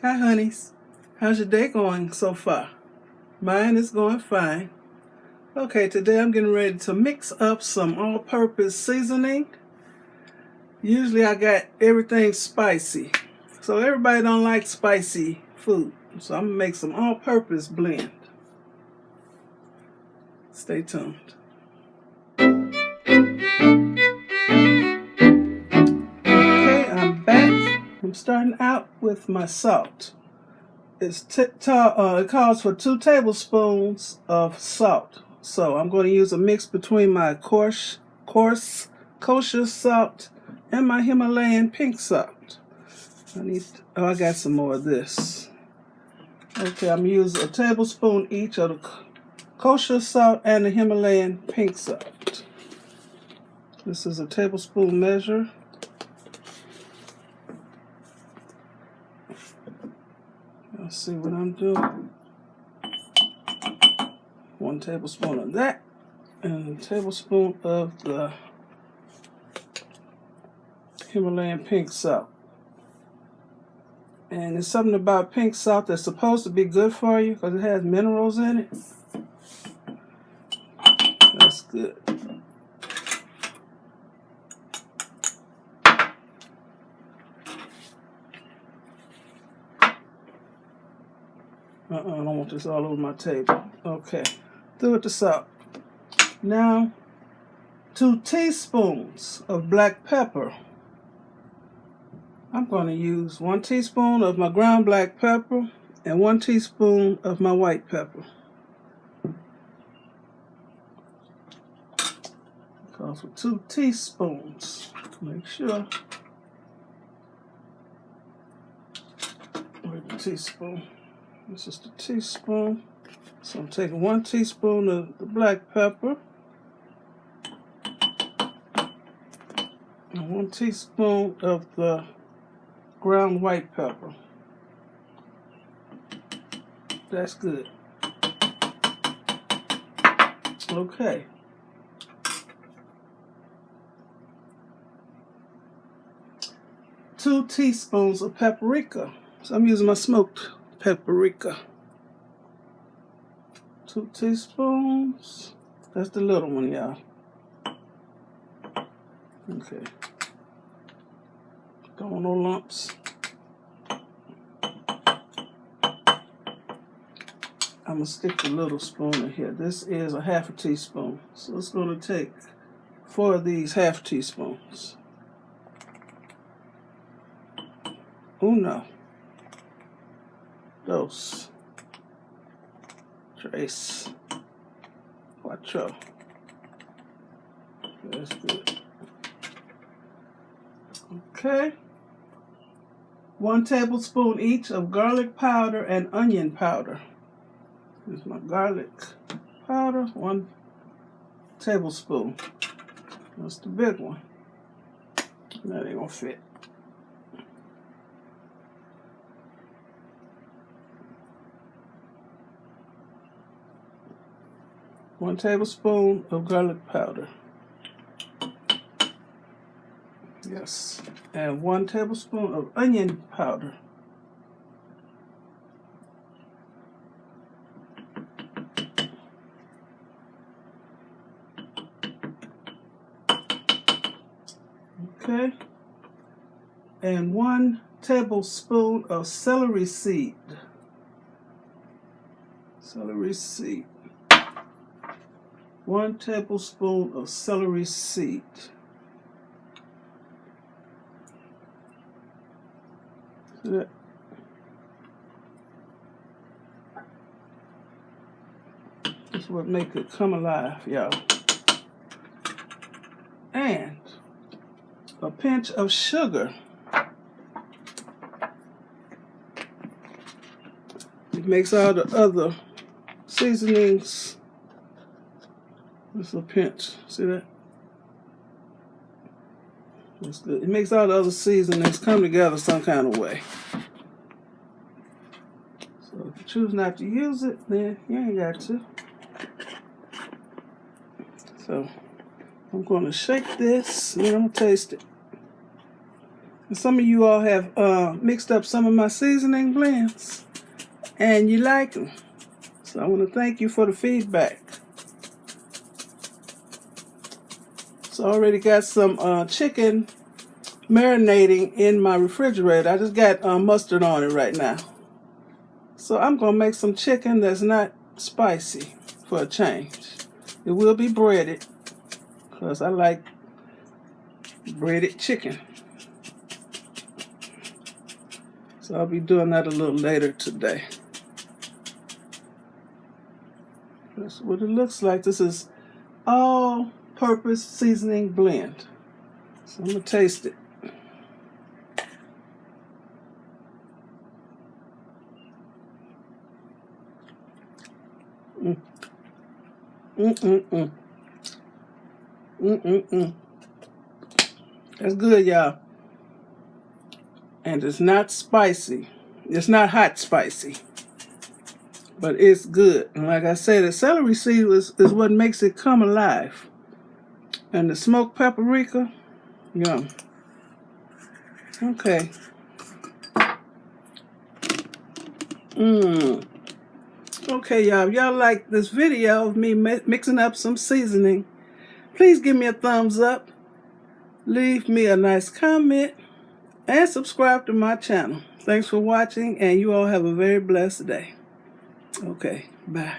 Hi, honeys. How's your day going so far? Mine is going fine. Okay, today I'm getting ready to mix up some all-purpose seasoning. Usually I got everything spicy. So everybody don't like spicy food. So I'm going to make some all-purpose blend. Stay tuned. Okay, I'm back. I'm starting out with my salt. It calls for 2 tablespoons of salt. So I'm going to use a mix between my coarse kosher salt and my Himalayan pink salt. I got some more of this. Okay, I'm using a tablespoon each of the kosher salt and the Himalayan pink salt. This is a tablespoon measure. Let's see what I'm doing. 1 tablespoon of that and a tablespoon of the Himalayan pink salt. And there's something about pink salt that's supposed to be good for you because it has minerals in it. That's good. I don't want this all over my table. Okay, through with the salt. Now, 2 teaspoons of black pepper. I'm going to use 1 teaspoon of my ground black pepper and 1 teaspoon of my white pepper. Calls for 2 teaspoons. Make sure. Where's the teaspoon? This is the teaspoon. So I'm taking 1 teaspoon of the black pepper and 1 teaspoon of the ground white pepper. That's good. Okay. Two teaspoons of paprika. So I'm using my smoked paprika. 2 teaspoons. That's the little one, y'all. Okay. Don't want no lumps. I'm going to stick the little spoon in here. This is a 1/2 teaspoon. So it's going to take 4 of these 1/2 teaspoons. Uno. Dos. Tres. Cuatro. That's good. Okay. 1 tablespoon each of garlic powder and onion powder. Here's my garlic powder, 1 tablespoon. That's the big one. That ain't gonna fit. One tablespoon of garlic powder. Yes. And 1 tablespoon of onion powder. Okay. And 1 tablespoon of celery seed. Celery seed. 1 tablespoon of celery seed. See that? This is what makes it come alive, y'all. And a pinch of sugar. It makes all the other seasonings. Just a pinch. See that? That's good. It makes all the other seasonings come together some kind of way. So if you choose not to use it, then you ain't got to. So I'm going to shake this and then I'm going to taste it. Some of you all have mixed up some of my seasoning blends, and you like them. So I want to thank you for the feedback. So I already got some chicken marinating in my refrigerator. I just got mustard on it right now. So I'm going to make some chicken that's not spicy for a change. It will be breaded because I like breaded chicken. So I'll be doing that a little later today. That's what it looks like. This is all-purpose seasoning blend. So I'm going to taste it. That's good, y'all. And it's not spicy. It's not hot spicy. But it's good. And like I said, the celery seed is what makes it come alive. And the smoked paprika, yum. Okay. Okay, y'all. If y'all like this video of me mixing up some seasoning, please give me a thumbs up. Leave me a nice comment. And subscribe to my channel. Thanks for watching, and you all have a very blessed day. Okay, bye.